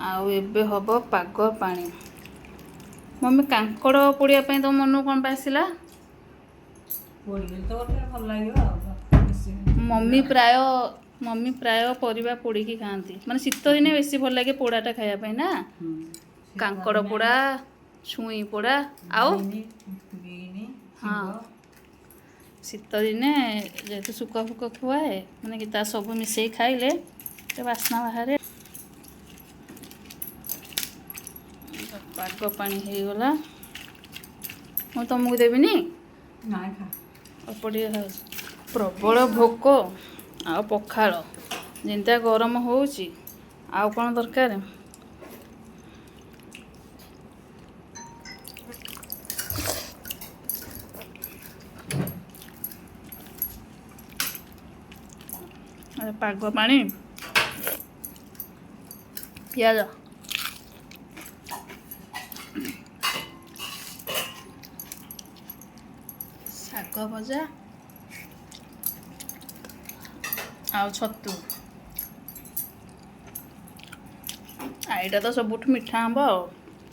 ଆଉ ଏବେ ହବ ପାଗ ପାଣି। मम्मी कांकड़ पोड़िया ପାଇଁ तो मन कौन पे आसला मम्मी प्राय परिबा पोड़ी की खाती माने शीत दिने बेसी भल लगे पोड़ाटा खाया ना कांकड़ पोड़ा छुई पोड़ा आउ हाँ शीत दिने जेहेतु सुख फुक खुआए माने कि सब मिसई खाइले बास्ना बाहर पाग पानी हो गला मु तुमको देविनी अपटे प्रबल भोक आ पखाल जिंता गरम होउची आउ कौन दरकार पाग पानी पियाज शाग भजा आउ छतु आईटा तो सबुठ मिठा हम